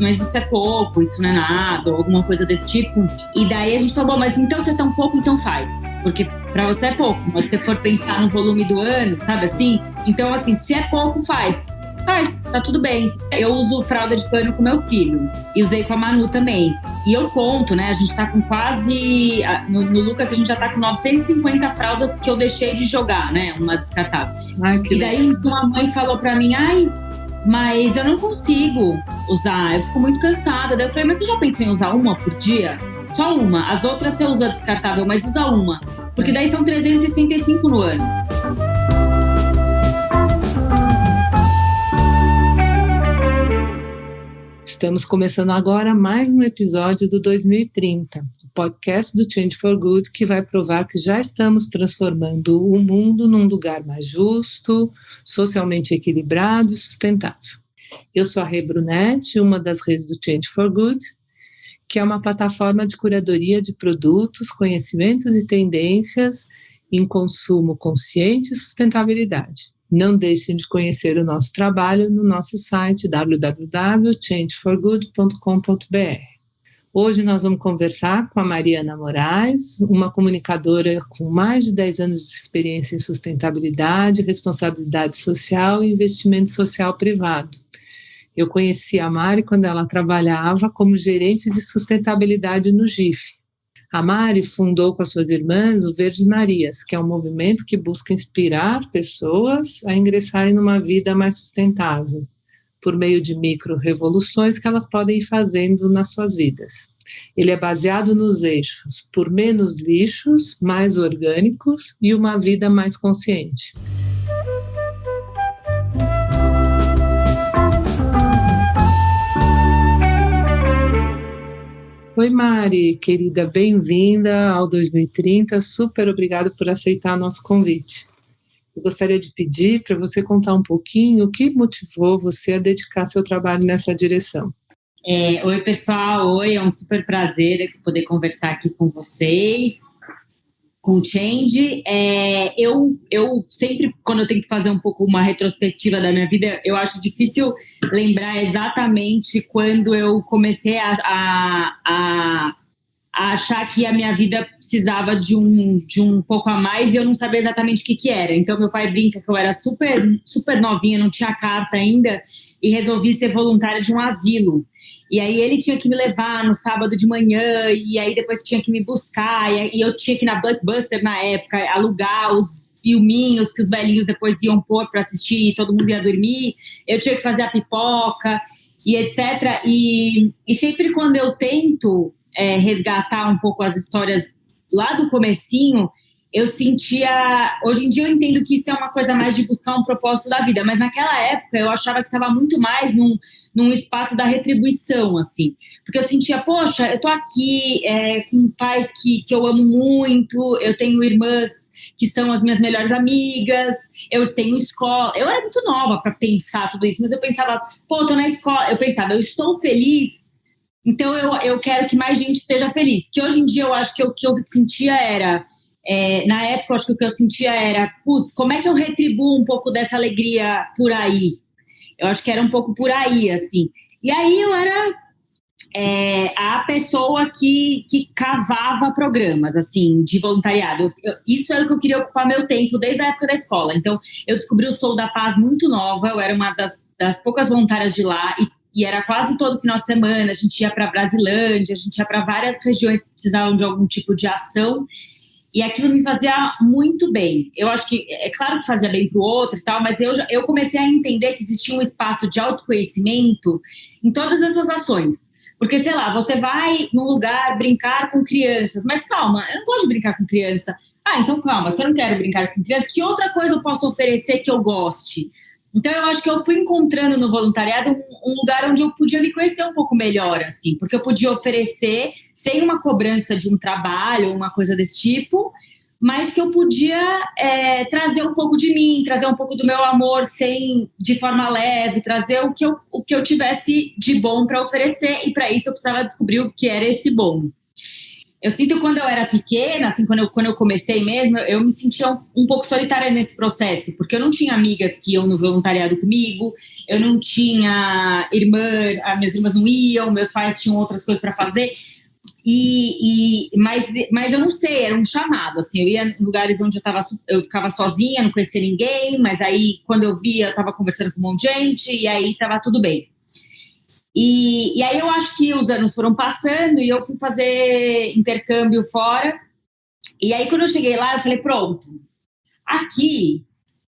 mas isso é pouco, isso não é nada, ou alguma coisa desse tipo. E daí a gente falou, bom, mas então se é tão pouco, então faz. Porque pra você é pouco, mas se você for pensar no volume do ano, sabe assim? Então, assim, se é pouco, faz. Faz, tá tudo bem. Eu uso fralda de pano com meu filho. E usei com a Manu também. E eu conto, né? A gente tá com quase... No Lucas, a gente já tá com 950 fraldas que eu deixei de jogar, né? Uma descartável. E daí, uma mãe falou pra mim, mas eu não consigo usar. Eu fico muito cansada. Daí eu falei, mas você já pensou em usar uma por dia? Só uma. As outras você usa descartável, mas usa uma. Porque daí são 365 no ano. Estamos começando agora mais um episódio do 2030, o podcast do Change for Good, que vai provar que já estamos transformando o mundo num lugar mais justo, socialmente equilibrado e sustentável. Eu sou a Rê Brunetti, uma das redes do Change for Good, que é uma plataforma de curadoria de produtos, conhecimentos e tendências em consumo consciente e sustentabilidade. Não deixem de conhecer o nosso trabalho no nosso site www.changeforgood.com.br. Hoje nós vamos conversar com a Mariana Moraes, uma comunicadora com mais de 10 anos de experiência em sustentabilidade, responsabilidade social e investimento social privado. Eu conheci a Mari quando ela trabalhava como gerente de sustentabilidade no GIF. A Mari fundou com as suas irmãs o Verdes Marias, que é um movimento que busca inspirar pessoas a ingressarem numa vida mais sustentável, por meio de micro-revoluções que elas podem ir fazendo nas suas vidas. Ele é baseado nos eixos por menos lixos, mais orgânicos e uma vida mais consciente. Oi Mari, querida, bem-vinda ao 2030, super obrigada por aceitar nosso convite. Eu gostaria de pedir para você contar um pouquinho o que motivou você a dedicar seu trabalho nessa direção. Oi pessoal, é um super prazer poder conversar aqui com vocês, com o Change. Eu sempre, quando eu tento fazer um pouco uma retrospectiva da minha vida, eu acho difícil lembrar exatamente quando eu comecei a achar que a minha vida precisava de um pouco a mais e eu não sabia exatamente o que era. Então, meu pai brinca que eu era super, super novinha, não tinha carta ainda, e resolvi ser voluntária de um asilo. E aí ele tinha que me levar no sábado de manhã, e aí depois tinha que me buscar, e eu tinha que ir na Blockbuster na época, alugar os filminhos que os velhinhos depois iam pôr para assistir e todo mundo ia dormir, eu tinha que fazer a pipoca e etc. E sempre quando eu tento resgatar um pouco as histórias lá do comecinho, eu sentia... Hoje em dia eu entendo que isso é uma coisa mais de buscar um propósito da vida, mas naquela época eu achava que estava muito mais num espaço da retribuição, assim. Porque eu sentia, poxa, eu tô aqui com pais que eu amo muito, eu tenho irmãs que são as minhas melhores amigas, eu tenho escola. Eu era muito nova para pensar tudo isso, mas eu pensava, tô na escola. Eu pensava, eu estou feliz, então eu quero que mais gente esteja feliz. Que hoje em dia eu acho que o que eu sentia era... na época, eu acho que o que eu sentia era, como é que eu retribuo um pouco dessa alegria por aí? Eu acho que era um pouco por aí, assim. E aí eu era a pessoa que cavava programas, assim, de voluntariado. Isso era o que eu queria ocupar meu tempo desde a época da escola. Então, eu descobri o Sou da Paz muito nova, eu era uma das poucas voluntárias de lá, e era quase todo final de semana, a gente ia para Brasilândia, a gente ia para várias regiões que precisavam de algum tipo de ação, e aquilo me fazia muito bem. Eu acho que, é claro que fazia bem para o outro e tal, mas eu comecei a entender que existia um espaço de autoconhecimento em todas essas ações. Porque, sei lá, você vai num lugar brincar com crianças, mas calma, eu não gosto de brincar com criança. Então calma, se eu não quero brincar com crianças, que outra coisa eu posso oferecer que eu goste? Então eu acho que eu fui encontrando no voluntariado um lugar onde eu podia me conhecer um pouco melhor, assim, porque eu podia oferecer sem uma cobrança de um trabalho, uma coisa desse tipo, mas que eu podia trazer um pouco de mim, trazer um pouco do meu amor de forma leve, trazer o que eu tivesse de bom para oferecer, e para isso eu precisava descobrir o que era esse bom. Eu sinto quando eu era pequena, assim, quando eu comecei mesmo, eu me sentia um pouco solitária nesse processo, porque eu não tinha amigas que iam no voluntariado comigo, eu não tinha irmã, as minhas irmãs não iam, meus pais tinham outras coisas para fazer, mas eu não sei, era um chamado, assim, eu ia em lugares onde eu ficava sozinha, não conhecia ninguém, mas aí quando eu via, eu estava conversando com um monte de gente, e aí estava tudo bem. E aí eu acho que os anos foram passando e eu fui fazer intercâmbio fora. E aí quando eu cheguei lá, eu falei, pronto, aqui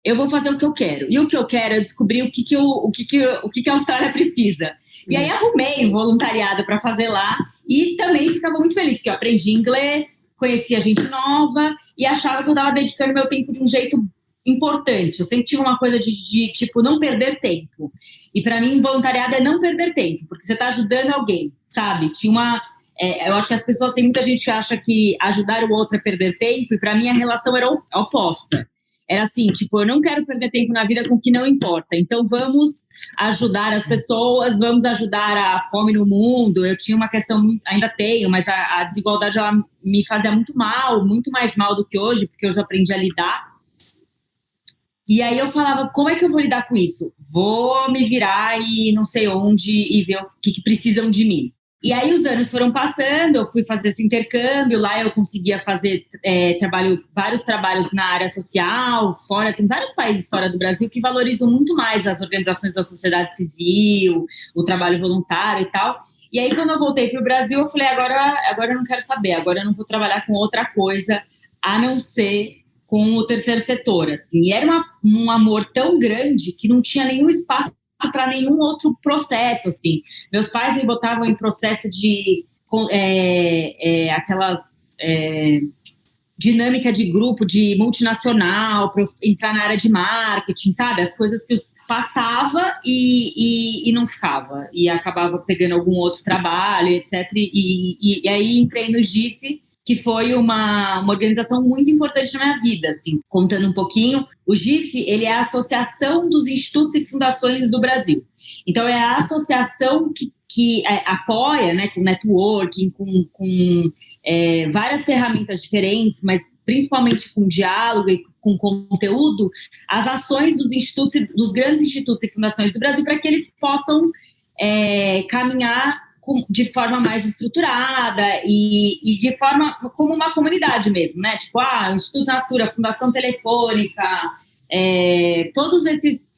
eu vou fazer o que eu quero. E o que eu quero é descobrir o que a Austrália precisa. E aí arrumei um voluntariado para fazer lá e também ficava muito feliz, porque eu aprendi inglês, conhecia gente nova e achava que eu estava dedicando meu tempo de um jeito importante. Eu sempre tive uma coisa de tipo, não perder tempo. E para mim, voluntariado é não perder tempo, porque você está ajudando alguém, sabe? Eu acho que as pessoas, tem muita gente que acha que ajudar o outro é perder tempo, e para mim a relação era oposta. Era assim, tipo, eu não quero perder tempo na vida com o que não importa. Então vamos ajudar as pessoas, vamos ajudar a fome no mundo. Eu tinha uma questão, ainda tenho, mas a desigualdade ela me fazia muito mal, muito mais mal do que hoje, porque eu já aprendi a lidar. E aí eu falava, como é que eu vou lidar com isso? Vou me virar e não sei onde e ver o que precisam de mim. E aí os anos foram passando, eu fui fazer esse intercâmbio, lá eu conseguia fazer vários trabalhos na área social, tem vários países fora do Brasil que valorizam muito mais as organizações da sociedade civil, o trabalho voluntário e tal. E aí quando eu voltei para o Brasil, eu falei, agora eu não quero saber, agora eu não vou trabalhar com outra coisa, a não ser com o terceiro setor, assim. E era um amor tão grande que não tinha nenhum espaço para nenhum outro processo, assim. Meus pais me botavam em processo de aquelas dinâmica de grupo, de multinacional, para entrar na área de marketing, sabe? As coisas que eu passava e não ficava. E acabava pegando algum outro trabalho, etc. E aí entrei no GIF, que foi uma organização muito importante na minha vida, assim, contando um pouquinho. O GIF, ele é a Associação dos Institutos e Fundações do Brasil. Então, é a associação que apoia, né, com networking, com várias ferramentas diferentes, mas principalmente com diálogo e com conteúdo, as ações dos grandes institutos e fundações do Brasil, para que eles possam caminhar de forma mais estruturada e de forma como uma comunidade mesmo, né? Tipo, Instituto Natura, Fundação Telefônica, todos esses,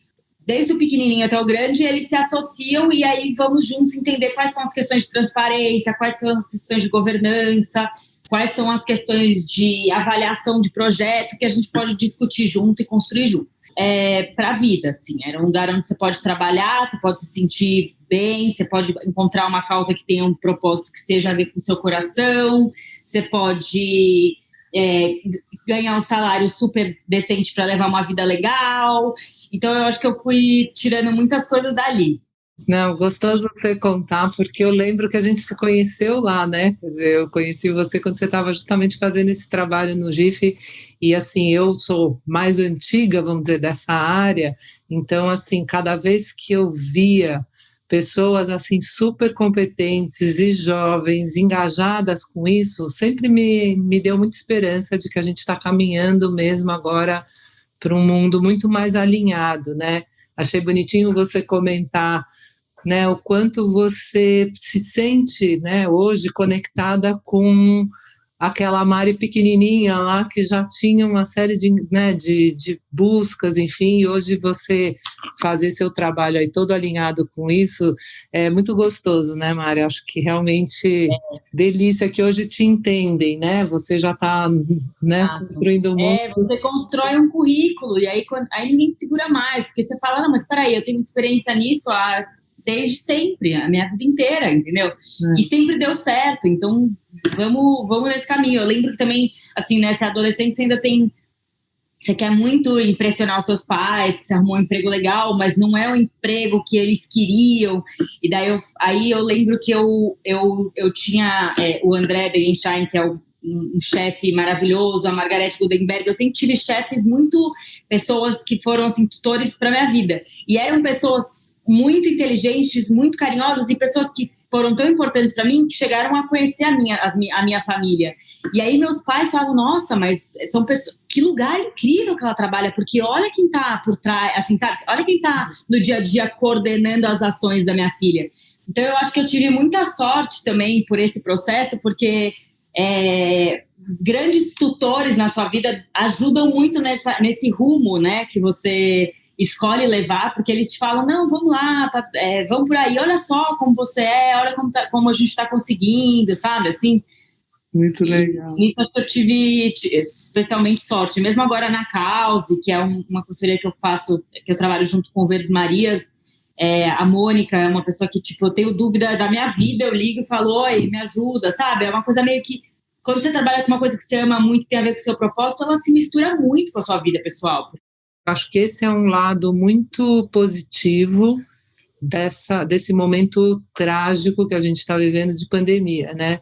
desde o pequenininho até o grande, eles se associam e aí vamos juntos entender quais são as questões de transparência, quais são as questões de governança, quais são as questões de avaliação de projeto que a gente pode discutir junto e construir junto. Para a vida, assim, era um lugar onde você pode trabalhar, você pode se sentir bem, você pode encontrar uma causa que tenha um propósito que esteja a ver com o seu coração, você pode ganhar um salário super decente para levar uma vida legal. Então eu acho que eu fui tirando muitas coisas dali. Não, gostoso você contar, porque eu lembro que a gente se conheceu lá, né? Quer dizer, eu conheci você quando você estava justamente fazendo esse trabalho no GIF, e assim, eu sou mais antiga, vamos dizer, dessa área, então assim, cada vez que eu via pessoas assim super competentes e jovens, engajadas com isso, sempre me deu muita esperança de que a gente está caminhando mesmo agora para um mundo muito mais alinhado, né? Achei bonitinho você comentar, né, o quanto você se sente, né, hoje conectada com aquela Mari pequenininha lá que já tinha uma série de buscas, enfim, e hoje você fazer seu trabalho aí todo alinhado com isso é muito gostoso, né, Mari? Acho que realmente delícia que hoje te entendem, né? Você já está, né, construindo um mundo. Você constrói um currículo e aí ninguém te segura mais, porque você fala, não, mas espera aí, eu tenho experiência nisso desde sempre, a minha vida inteira, entendeu? E sempre deu certo, então vamos nesse caminho. Eu lembro que também, assim, né, se adolescente você ainda você quer muito impressionar os seus pais, que você arrumou um emprego legal, mas não é o emprego que eles queriam. E daí eu lembro que eu tinha o André Degenstein, que é um chefe maravilhoso, a Margareth Gudenberg. Eu sempre tive pessoas que foram assim, tutores para minha vida. E eram pessoas muito inteligentes, muito carinhosas e pessoas que foram tão importantes para mim que chegaram a conhecer a minha família. E aí meus pais falavam, nossa, mas são pessoas, que lugar incrível que ela trabalha, porque olha quem tá por trás, assim, sabe? Olha quem tá no dia a dia coordenando as ações da minha filha. Então eu acho que eu tive muita sorte também por esse processo, porque grandes tutores na sua vida ajudam muito nesse rumo, né, que você escolhe levar, porque eles te falam, não, vamos lá, vamos por aí, olha só como você olha como a gente está conseguindo, sabe, assim. Muito legal. E isso acho que eu tive especialmente sorte, mesmo agora na Cause, que é uma consultoria que eu faço, que eu trabalho junto com o Verdes Marias, a Mônica é uma pessoa que, tipo, eu tenho dúvida da minha vida, eu ligo e falo, oi, me ajuda, sabe, é uma coisa meio que, quando você trabalha com uma coisa que você ama muito, tem a ver com o seu propósito, ela se mistura muito com a sua vida pessoal. Acho que esse é um lado muito positivo desse momento trágico que a gente está vivendo de pandemia, né?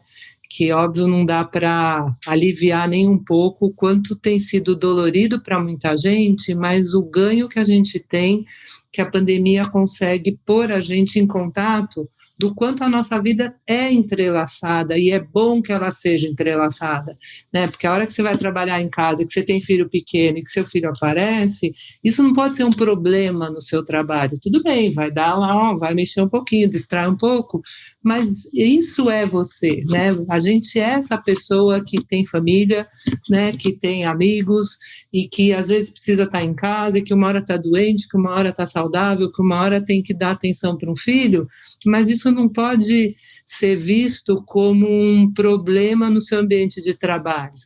Que, óbvio, não dá para aliviar nem um pouco o quanto tem sido dolorido para muita gente, mas o ganho que a gente tem, que a pandemia consegue pôr a gente em contato do quanto a nossa vida é entrelaçada, e é bom que ela seja entrelaçada, né? Porque a hora que você vai trabalhar em casa, que você tem filho pequeno e que seu filho aparece, isso não pode ser um problema no seu trabalho. Tudo bem, vai dar lá, vai mexer um pouquinho, distrai um pouco, mas isso é você, né? A gente é essa pessoa que tem família, né? Que tem amigos e que às vezes precisa estar em casa, e que uma hora está doente, que uma hora está saudável, que uma hora tem que dar atenção para um filho, mas isso não pode ser visto como um problema no seu ambiente de trabalho,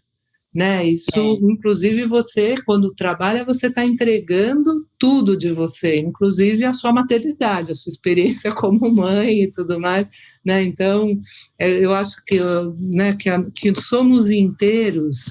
né? Isso, inclusive, você, quando trabalha, você está entregando tudo de você, inclusive a sua maternidade, a sua experiência como mãe e tudo mais, né? Então, eu acho que, né, que somos inteiros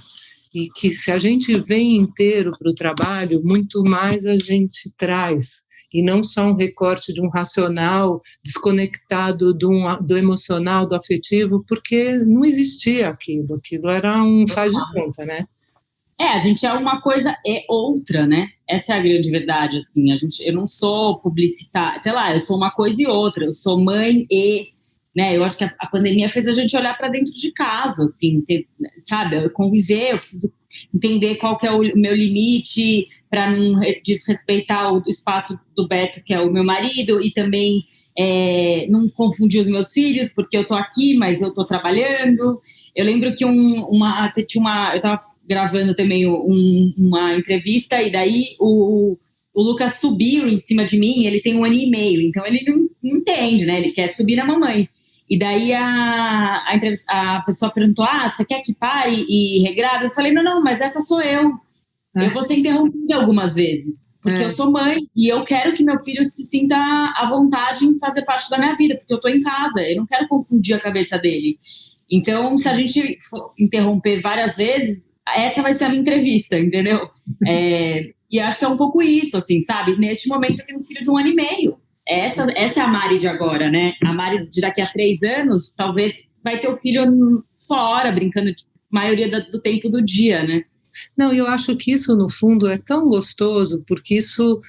e que se a gente vem inteiro para o trabalho, muito mais a gente traz, e não só um recorte de um racional desconectado do emocional, do afetivo, porque não existia aquilo era um faz de conta, né? A gente é uma coisa e outra, né? Essa é a grande verdade, assim, eu não sou publicitária, sei lá, eu sou uma coisa e outra, eu sou mãe e, né, eu acho que a pandemia fez a gente olhar para dentro de casa, assim, sabe, conviver, eu preciso entender qual que é o meu limite para não desrespeitar o espaço do Beto, que é o meu marido, e também não confundir os meus filhos, porque eu tô aqui, mas eu tô trabalhando. Eu lembro que eu estava gravando também uma entrevista, e daí o Lucas subiu em cima de mim, ele tem 1 ano e meio, então ele não entende, né? Ele quer subir na mamãe. E daí a pessoa perguntou, você quer que pare e regrave? Eu falei, não, mas essa sou eu. Eu vou ser interrompida algumas vezes, porque eu sou mãe e eu quero que meu filho se sinta à vontade em fazer parte da minha vida, porque eu tô em casa, eu não quero confundir a cabeça dele. Então, se a gente for interromper várias vezes, essa vai ser a minha entrevista, entendeu? E acho que é um pouco isso, assim, sabe? Neste momento eu tenho um filho de 1 ano e meio. Essa é a Mari de agora, né? A Mari de daqui a 3 anos, talvez vai ter o filho fora, brincando de maioria do tempo do dia, né? Não, eu acho que isso, no fundo, é tão gostoso, porque isso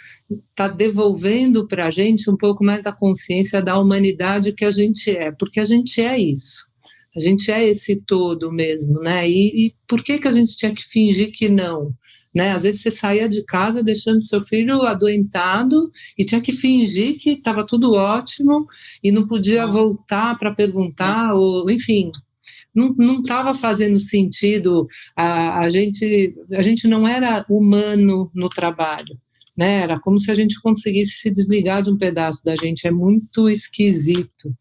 está devolvendo para a gente um pouco mais da consciência da humanidade que a gente é, porque a gente é isso. A gente é esse todo mesmo, né? E por que a gente tinha que fingir que não? Né? Às vezes você saía de casa deixando seu filho adoentado e tinha que fingir que estava tudo ótimo e não podia voltar para perguntar, ou enfim, não estava fazendo sentido. A gente não era humano no trabalho, né? Era como se a gente conseguisse se desligar de um pedaço da gente, é muito esquisito.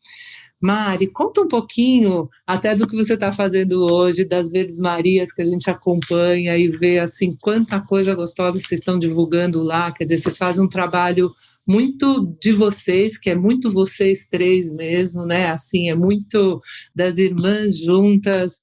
Mari, conta um pouquinho até do que você está fazendo hoje, das Verdes Marias que a gente acompanha e vê assim quanta coisa gostosa vocês estão divulgando lá. Quer dizer, vocês fazem um trabalho muito de vocês, que é muito vocês três mesmo, né? Assim, é muito das irmãs juntas,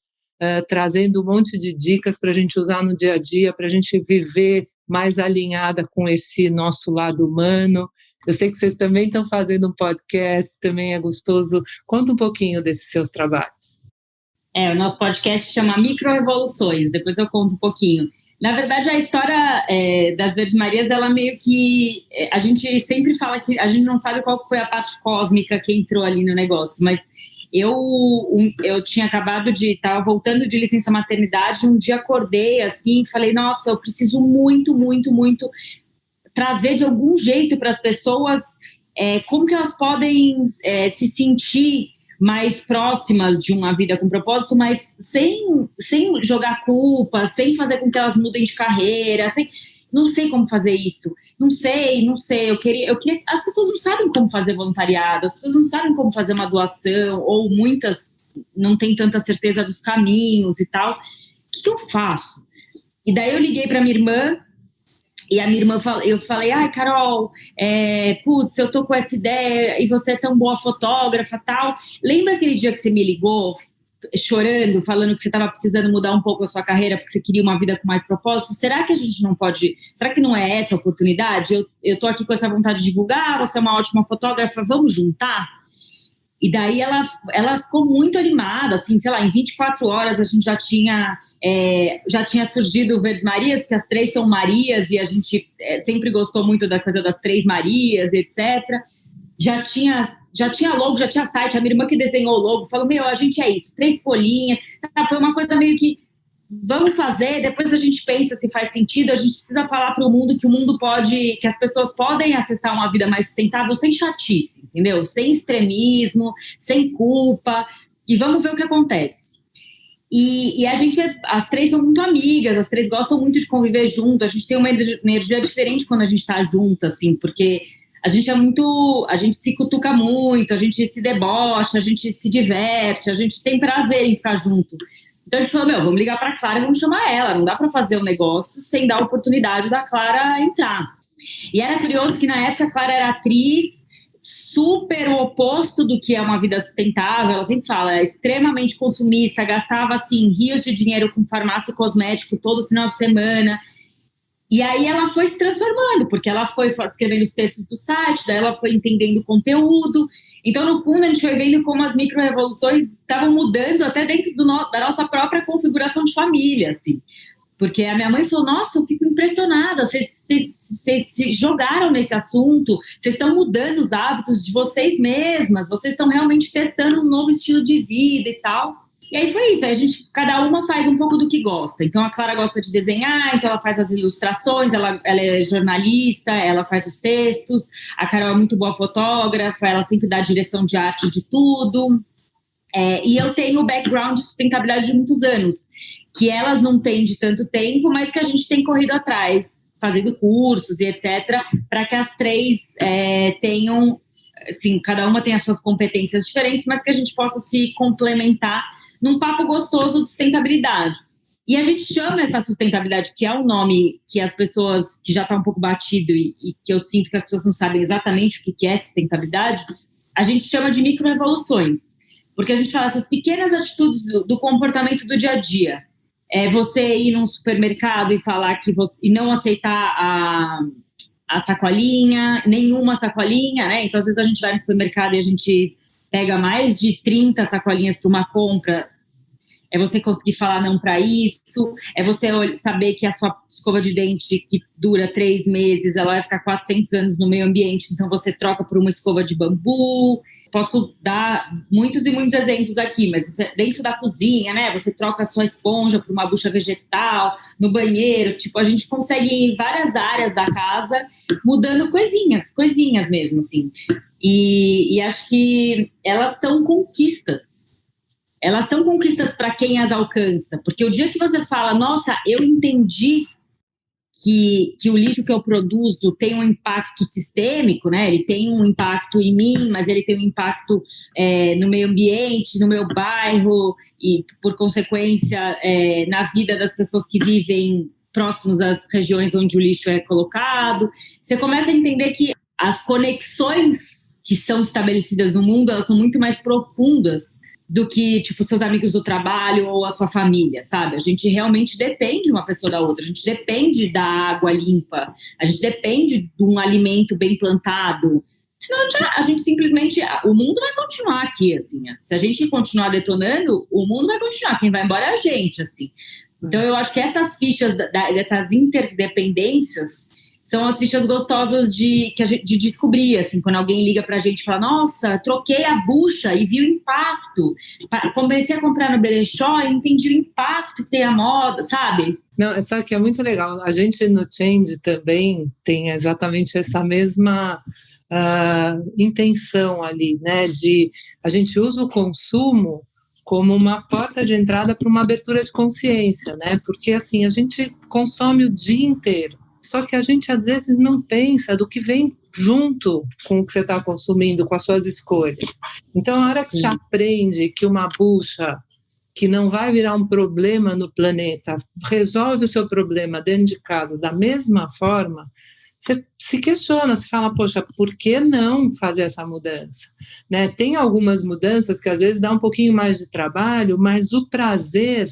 trazendo um monte de dicas para a gente usar no dia a dia, para a gente viver mais alinhada com esse nosso lado humano. Eu sei que vocês também estão fazendo um podcast, também é gostoso. Conta um pouquinho desses seus trabalhos. O nosso podcast chama Microevoluções, depois eu conto um pouquinho. Na verdade, a história das Verdes Marias, ela meio que... a gente sempre fala que a gente não sabe qual foi a parte cósmica que entrou ali no negócio, mas eu tinha acabado de... Estava voltando de licença maternidade, um dia acordei assim e falei, nossa, eu preciso muito, muito, muito trazer de algum jeito para as pessoas como que elas podem se sentir mais próximas de uma vida com propósito, mas sem jogar culpa, sem fazer com que elas mudem de carreira, não sei como fazer isso, não sei, eu queria, as pessoas não sabem como fazer voluntariado, as pessoas não sabem como fazer uma doação, ou muitas não têm tanta certeza dos caminhos e tal, o que eu faço? E daí eu liguei para minha irmã, e a minha irmã, eu falei, ai, Carol, putz, eu tô com essa ideia e você é tão boa fotógrafa, tal. Lembra aquele dia que você me ligou, chorando, falando que você estava precisando mudar um pouco a sua carreira porque você queria uma vida com mais propósito? Será que a gente não pode... Será que não é essa a oportunidade? Eu tô aqui com essa vontade de divulgar, você é uma ótima fotógrafa, vamos juntar? E daí ela ficou muito animada, assim, sei lá, em 24 horas a gente já tinha surgido o Verdes Marias, porque as 3 são Marias e a gente sempre gostou muito da coisa das 3 Marias, etc. Já tinha logo, já tinha site, a minha irmã que desenhou o logo, falou, a gente é isso, 3 folhinhas, foi uma coisa meio que, vamos fazer, depois a gente pensa se faz sentido, a gente precisa falar para o mundo que o mundo pode, que as pessoas podem acessar uma vida mais sustentável sem chatice, entendeu? Sem extremismo, sem culpa, e vamos ver o que acontece. E a gente, as 3 são muito amigas, as 3 gostam muito de conviver junto, a gente tem uma energia diferente quando a gente está junto, assim, porque a gente se cutuca muito, a gente se debocha, a gente se diverte, a gente tem prazer em ficar junto. Então a gente falou, vamos ligar para a Clara e vamos chamar ela. Não dá para fazer um negócio sem dar a oportunidade da Clara entrar. E era curioso que na época a Clara era atriz, super o oposto do que é uma vida sustentável. Ela sempre fala, é extremamente consumista, gastava assim rios de dinheiro com farmácia e cosmético todo final de semana. E aí ela foi se transformando, porque ela foi escrevendo os textos do site, daí ela foi entendendo o conteúdo. Então, no fundo, a gente foi vendo como as micro-revoluções estavam mudando até dentro da nossa própria configuração de família, assim. Porque a minha mãe falou, nossa, eu fico impressionada, vocês se jogaram nesse assunto, vocês estão mudando os hábitos de vocês mesmas, vocês estão realmente testando um novo estilo de vida e tal. E aí foi isso, cada uma faz um pouco do que gosta. Então a Clara gosta de desenhar, então ela faz as ilustrações, ela é jornalista, ela faz os textos. A Carol é muito boa fotógrafa, ela sempre dá direção de arte de tudo. E eu tenho o background de sustentabilidade de muitos anos, que elas não têm de tanto tempo, mas que a gente tem corrido atrás, fazendo cursos e etc., para que as 3 tenham, assim, cada uma tem as suas competências diferentes, mas que a gente possa se complementar num papo gostoso de sustentabilidade. E a gente chama essa sustentabilidade, que é um nome que as pessoas, que já está um pouco batido e que eu sinto que as pessoas não sabem exatamente o que é sustentabilidade, a gente chama de microevoluções, porque a gente fala essas pequenas atitudes do comportamento do dia a dia. Você ir num supermercado e falar e não aceitar a sacolinha, nenhuma sacolinha, né? Então, às vezes a gente vai no supermercado e a gente pega mais de 30 sacolinhas para uma compra. É você conseguir falar não para isso, é você saber que a sua escova de dente, que dura 3 meses, ela vai ficar 400 anos no meio ambiente, então você troca por uma escova de bambu. Posso dar muitos e muitos exemplos aqui, mas dentro da cozinha, né? Você troca a sua esponja por uma bucha vegetal, no banheiro, a gente consegue ir em várias áreas da casa mudando coisinhas mesmo, assim. E acho que elas são conquistas. Elas são conquistas para quem as alcança, porque o dia que você fala, nossa, eu entendi que o lixo que eu produzo tem um impacto sistêmico, né? Ele tem um impacto em mim, mas ele tem um impacto no meio ambiente, no meu bairro e, por consequência, na vida das pessoas que vivem próximos às regiões onde o lixo é colocado. Você começa a entender que as conexões que são estabelecidas no mundo, elas são muito mais profundas do que, seus amigos do trabalho ou a sua família, sabe? A gente realmente depende uma pessoa da outra, a gente depende da água limpa, a gente depende de um alimento bem plantado. Senão a gente simplesmente... O mundo vai continuar aqui, assim. Se a gente continuar detonando, o mundo vai continuar. Quem vai embora é a gente, assim. Então, eu acho que essas fichas, dessas interdependências, são as fichas gostosas de descobrir, assim, quando alguém liga pra gente e fala, nossa, troquei a bucha e vi o impacto. Comecei a comprar no brechó e entendi o impacto que tem a moda, sabe? Não, sabe que é muito legal. A gente no Change também tem exatamente essa mesma intenção ali, né? A gente usa o consumo como uma porta de entrada para uma abertura de consciência, né? Porque assim, a gente consome o dia inteiro, só que a gente às vezes não pensa do que vem junto com o que você está consumindo, com as suas escolhas. Então, a hora que você aprende que uma bucha que não vai virar um problema no planeta, resolve o seu problema dentro de casa da mesma forma, você se questiona, você fala, poxa, por que não fazer essa mudança? Né? Tem algumas mudanças que às vezes dá um pouquinho mais de trabalho, mas o prazer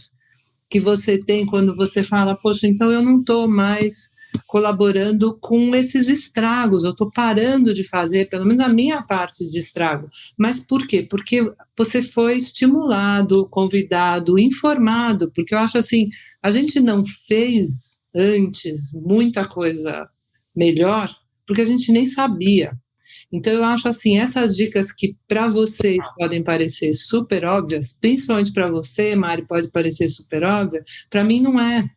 que você tem quando você fala, poxa, então eu não estou mais colaborando com esses estragos, eu estou parando de fazer, pelo menos a minha parte de estrago. Mas por quê? Porque você foi estimulado, convidado, informado, porque eu acho assim, a gente não fez antes muita coisa melhor, porque a gente nem sabia. Então, eu acho assim, essas dicas que para vocês podem parecer super óbvias, principalmente para você, Mari, pode parecer super óbvia, para mim não é,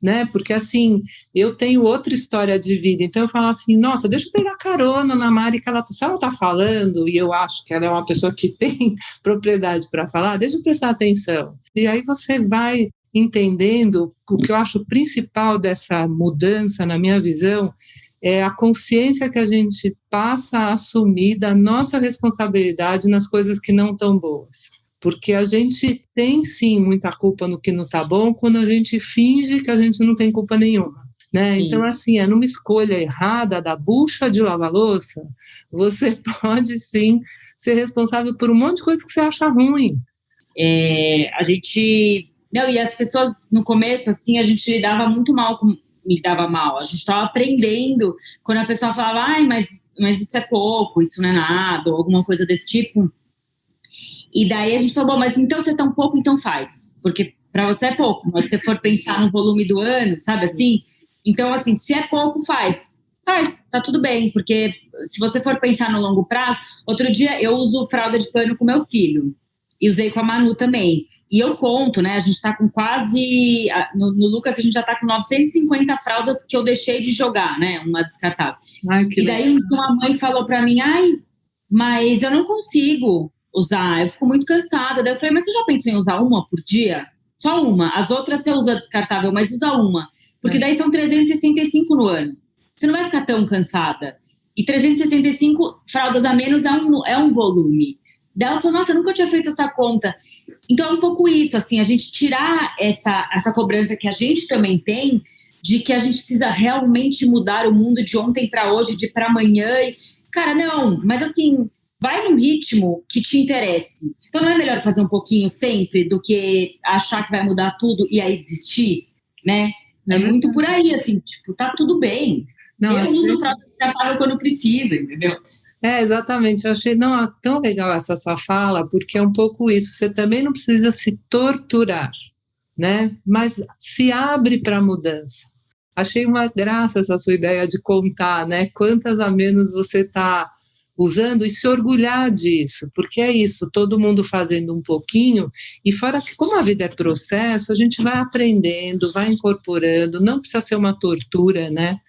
né? Porque assim, eu tenho outra história de vida, então eu falo assim, nossa, deixa eu pegar carona na Mari, que se ela está falando, e eu acho que ela é uma pessoa que tem propriedade para falar, deixa eu prestar atenção. E aí você vai entendendo o que eu acho principal dessa mudança, na minha visão, é a consciência que a gente passa a assumir da nossa responsabilidade nas coisas que não estão boas. Porque a gente tem, sim, muita culpa no que não está bom quando a gente finge que a gente não tem culpa nenhuma. Né? Então, assim, numa escolha errada da bucha de lavar louça, você pode, sim, ser responsável por um monte de coisas que você acha ruim. A gente... Não, e as pessoas, no começo, assim, a gente lidava muito mal com... Me dava mal, a gente estava aprendendo quando a pessoa falava, ai, mas isso é pouco, isso não é nada, ou alguma coisa desse tipo. E daí a gente falou, bom, mas então se é tão pouco, então faz, porque para você é pouco, mas se você for pensar no volume do ano, sabe assim? Então, assim, se é pouco, faz, tá tudo bem, porque se você for pensar no longo prazo, outro dia eu uso fralda de pano com meu filho, e usei com a Manu também. E eu conto, né? A gente tá com quase... No Lucas, a gente já tá com 950 fraldas que eu deixei de jogar, né? Uma descartável. E daí uma mãe falou pra mim, ai, mas eu não consigo usar, eu fico muito cansada. Daí eu falei, mas você já pensou em usar uma por dia? Só uma. As outras você usa descartável, mas usa uma. Porque daí são 365 no ano. Você não vai ficar tão cansada. E 365 fraldas a menos é um volume. Daí ela falou, nossa, eu nunca tinha feito essa conta. Então é um pouco isso, assim, a gente tirar essa cobrança que a gente também tem de que a gente precisa realmente mudar o mundo de ontem para hoje, de para amanhã. Cara, não, mas assim, vai num ritmo que te interesse. Então não é melhor fazer um pouquinho sempre do que achar que vai mudar tudo e aí desistir, né? É muito por aí, assim, tipo, tá tudo bem. Não, eu uso fralda descartável quando precisa, entendeu? Exatamente, eu achei tão legal essa sua fala, porque é um pouco isso, você também não precisa se torturar, né? Mas se abre para a mudança. Achei uma graça essa sua ideia de contar, né? Quantas a menos você está usando e se orgulhar disso, porque é isso, todo mundo fazendo um pouquinho, e fora que como a vida é processo, a gente vai aprendendo, vai incorporando, não precisa ser uma tortura, né?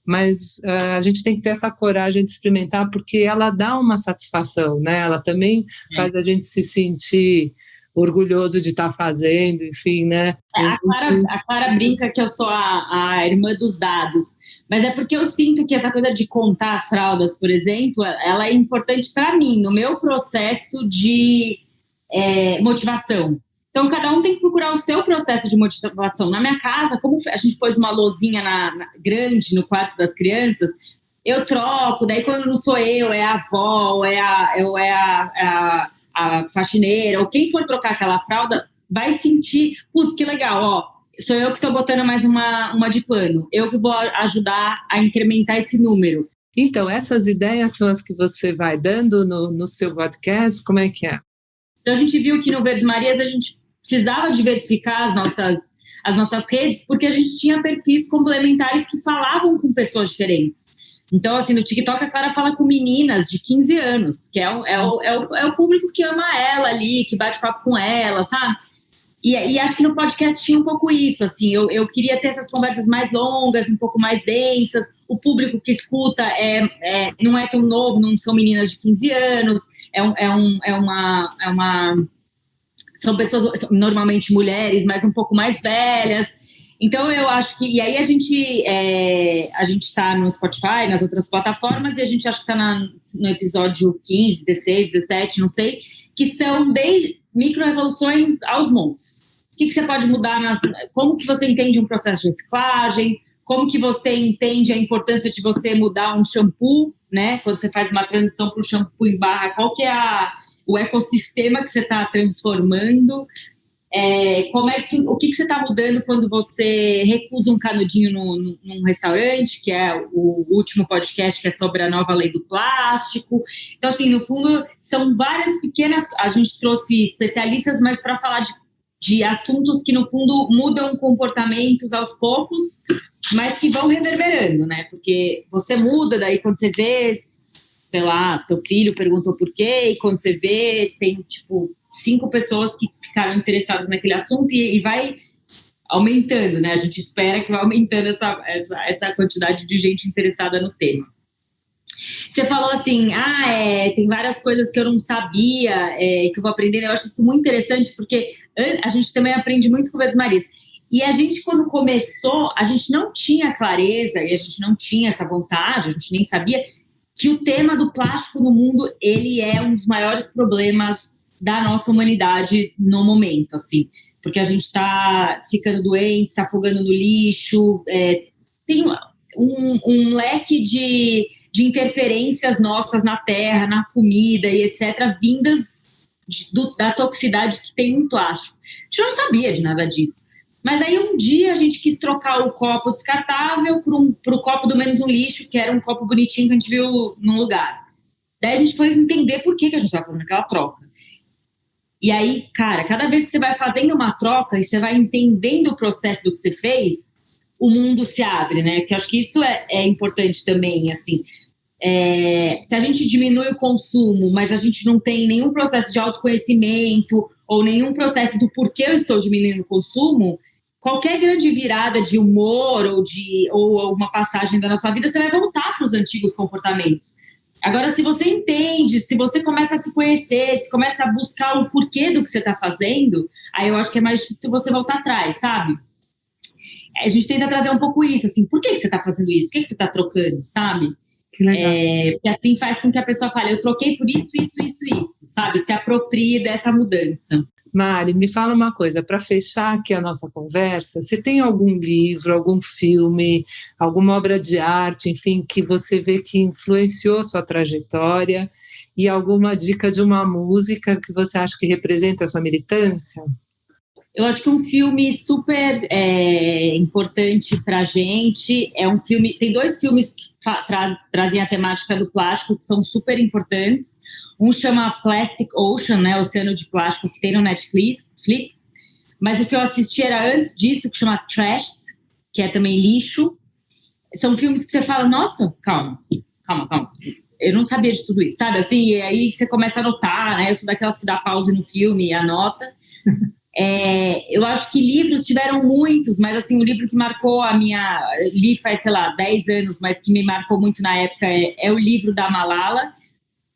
Mas a gente tem que ter essa coragem de experimentar, porque ela dá uma satisfação, né? Ela também faz a gente se sentir orgulhoso de estar fazendo, enfim, né? A Clara brinca que eu sou a irmã dos dados, mas é porque eu sinto que essa coisa de contar as fraldas, por exemplo, ela é importante para mim, no meu processo de motivação. Então, cada um tem que procurar o seu processo de motivação. Na minha casa, como a gente pôs uma lousinha grande no quarto das crianças, eu troco, daí quando não sou eu, é a avó, ou é a faxineira, ou quem for trocar aquela fralda, vai sentir, putz, que legal, ó, sou eu que estou botando mais uma de pano, eu que vou ajudar a incrementar esse número. Então, essas ideias são as que você vai dando no seu podcast, como é que é? Então, a gente viu que no Verdes Marias a gente precisava diversificar as nossas as nossas redes, porque a gente tinha perfis complementares que falavam com pessoas diferentes. Então, assim, no TikTok a Clara fala com meninas de 15 anos, que é o público que ama ela ali, que bate papo com ela, sabe? E acho que no podcast tinha um pouco isso, assim, eu queria ter essas conversas mais longas, um pouco mais densas, o público que escuta não é tão novo, não são meninas de 15 anos, são pessoas, normalmente mulheres, mas um pouco mais velhas. Então, eu acho que... E aí, a gente está no Spotify, nas outras plataformas, e a gente acho que está no episódio 15, 16, 17, não sei, que são micro-revoluções aos montes. O que você pode mudar? Como que você entende um processo de reciclagem? Como que você entende a importância de você mudar um shampoo, né? Quando você faz uma transição para o shampoo em barra, qual que é o ecossistema que você está transformando? O que você está mudando quando você recusa um canudinho num restaurante, que é o último podcast, que é sobre a nova lei do plástico. Então, assim, no fundo, são várias pequenas... A gente trouxe especialistas, mas para falar de assuntos que, no fundo, mudam comportamentos aos poucos, mas que vão reverberando, né? Porque você muda, daí quando você vê, sei lá, seu filho perguntou por quê, e quando você vê, tem, 5 pessoas que ficaram interessadas naquele assunto e vai aumentando, né? A gente espera que vai aumentando essa quantidade de gente interessada no tema. Você falou assim, tem várias coisas que eu não sabia, que eu vou aprender. Eu acho isso muito interessante, porque a gente também aprende muito com o Verdes Marias. E a gente, quando começou, a gente não tinha clareza, e a gente não tinha essa vontade, a gente nem sabia que o tema do plástico no mundo, ele é um dos maiores problemas da nossa humanidade no momento, assim, porque a gente está ficando doente, se afogando no lixo, tem um leque de interferências nossas na terra, na comida e etc., vindas da toxicidade que tem no plástico. A gente não sabia de nada disso. Mas aí um dia a gente quis trocar o copo descartável por o copo do menos um lixo, que era um copo bonitinho que a gente viu num lugar. Daí a gente foi entender por que a gente estava fazendo aquela troca. E aí, cara, cada vez que você vai fazendo uma troca e você vai entendendo o processo do que você fez, o mundo se abre, né? Que eu acho que isso é importante também, assim. Se a gente diminui o consumo, mas a gente não tem nenhum processo de autoconhecimento ou nenhum processo do porquê eu estou diminuindo o consumo, qualquer grande virada de humor ou alguma passagem da sua vida, você vai voltar para os antigos comportamentos. Agora, se você entende, se você começa a se conhecer, se começa a buscar o porquê do que você está fazendo, aí eu acho que é mais difícil você voltar atrás, sabe? A gente tenta trazer um pouco isso, assim, por que você está fazendo isso? Por que você está trocando, sabe? Que legal. Porque assim faz com que a pessoa fale, eu troquei por isso, sabe? Se aproprie dessa mudança. Mari, me fala uma coisa, para fechar aqui a nossa conversa, você tem algum livro, algum filme, alguma obra de arte, enfim, que você vê que influenciou sua trajetória e alguma dica de uma música que você acha que representa a sua militância? Eu acho que um filme super importante para a gente é um filme... Tem 2 filmes que trazem a temática do plástico que são super importantes. Um chama Plastic Ocean, né, Oceano de Plástico, que tem no Netflix. Mas o que eu assisti era antes disso, que chama Trashed, que é também lixo. São filmes que você fala, nossa, calma. Eu não sabia de tudo isso, sabe? Assim, e aí você começa a anotar, né? Eu sou daquelas que dá pause no filme e anota. Eu acho que livros tiveram muitos, mas assim, o livro que marcou li faz, sei lá, 10 anos, mas que me marcou muito na época é o livro da Malala.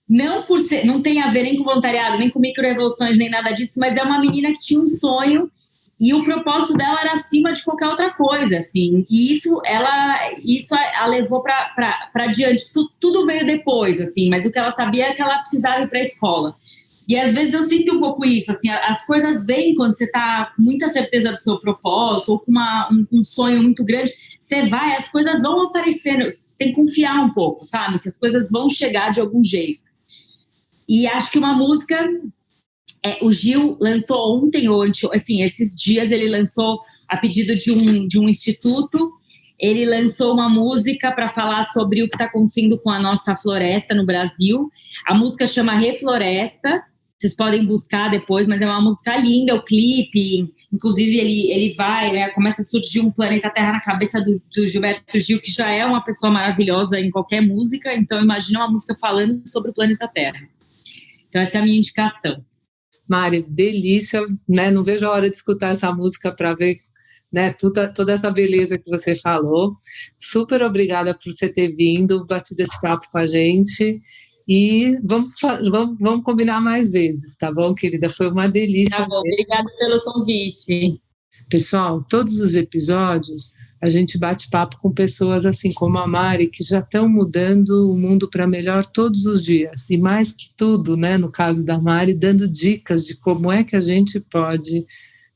Não tem a ver nem com voluntariado, nem com micro-revoluções, nem nada disso, mas é uma menina que tinha um sonho e o propósito dela era acima de qualquer outra coisa, assim, e isso a levou para diante. Tudo veio depois, assim, mas o que ela sabia é que ela precisava ir para a escola. E às vezes eu sinto um pouco isso, assim, as coisas vêm quando você está com muita certeza do seu propósito ou com um sonho muito grande, você vai, as coisas vão aparecendo, você tem que confiar um pouco, sabe? Que as coisas vão chegar de algum jeito. E acho que uma música, o Gil lançou ontem, assim, esses dias ele lançou, a pedido de um instituto, ele lançou uma música para falar sobre o que está acontecendo com a nossa floresta no Brasil. A música chama Refloresta. Vocês podem buscar depois, mas é uma música linda, o clipe. Inclusive, ele vai, né, começa a surgir um planeta Terra na cabeça do Gilberto Gil, que já é uma pessoa maravilhosa em qualquer música, então imagina uma música falando sobre o planeta Terra. Então essa é a minha indicação. Mari, delícia, né? Não vejo a hora de escutar essa música para ver, né, toda essa beleza que você falou. Super obrigada por você ter vindo, batido esse papo com a gente. E vamos combinar mais vezes, tá bom, querida? Foi uma delícia. Tá bom, obrigada pelo convite. Pessoal, todos os episódios a gente bate papo com pessoas assim como a Mari, que já estão mudando o mundo para melhor todos os dias. E mais que tudo, né, no caso da Mari, dando dicas de como é que a gente pode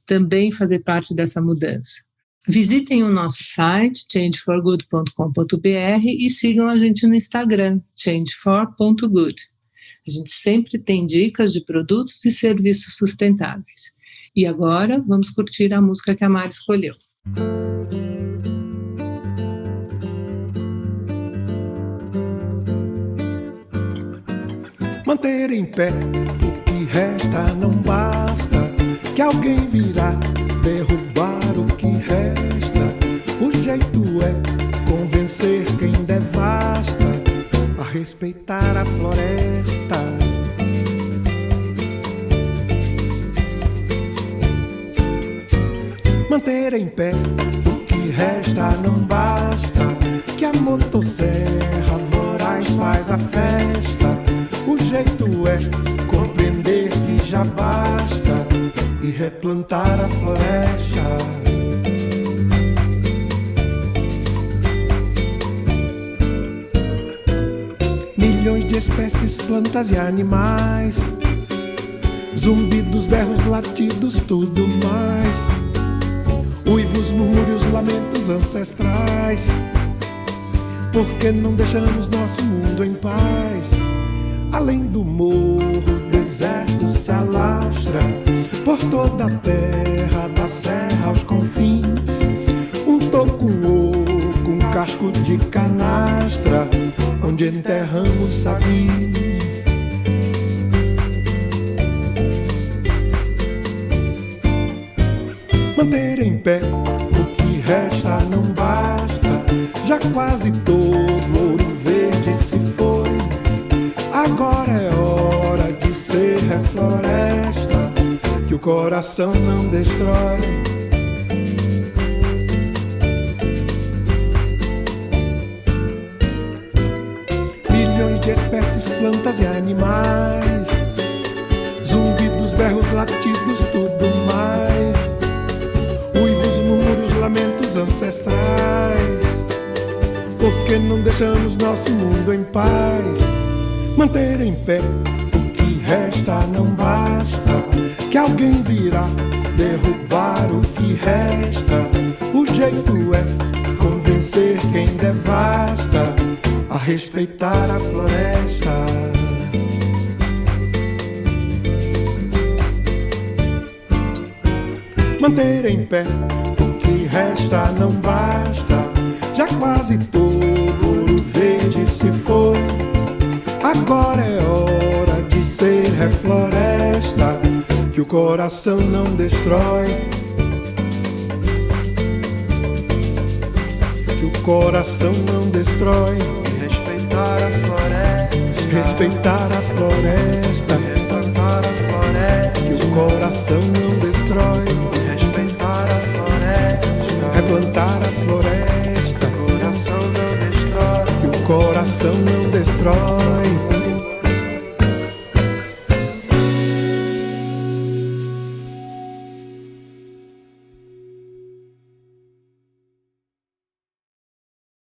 também fazer parte dessa mudança. Visitem o nosso site, changeforgood.com.br, e sigam a gente no Instagram, changefor.good. A gente sempre tem dicas de produtos e serviços sustentáveis. E agora, vamos curtir a música que a Mari escolheu. Manter em pé o que resta não basta, que alguém virá derrubar o que resta. O jeito é convencer quem devasta a respeitar a floresta. Manter em pé o que resta não basta, que a motosserra voraz faz a festa. O jeito é compreender que já basta e replantar a floresta. Milhões de espécies, plantas e animais, zumbidos, berros, latidos, tudo mais. Uivos, murmúrios, lamentos ancestrais. Por que não deixamos nosso mundo em paz? Além do morro, o deserto se alastra por toda a terra, da serra aos confins. Um toco, um oco, um casco de canastra, onde enterramos sabins. Manter em pé o que resta não basta, já quase todo ouro verde se foi. Agora é hora de ser refloresta, que o coração não destrói. Milhões de espécies, plantas e animais, zumbidos, berros, latidos, tudo mais. Uivos, murmúrios, lamentos ancestrais. Por que não deixamos nosso mundo em paz? Manter em pé o que resta não basta, que alguém virá derrubar o que resta. O jeito é convencer quem devasta a respeitar a floresta. Manter em pé o que resta não basta, já quase todo ouro verde se foi. Agora é hora de ser refloresta, que o coração não destrói. Que o coração não destrói. E respeitar a floresta. Respeitar a floresta. Replantar a floresta. Que o coração não destrói. E respeitar a floresta. Replantar a floresta. Que o coração não destrói. Que o coração não destrói.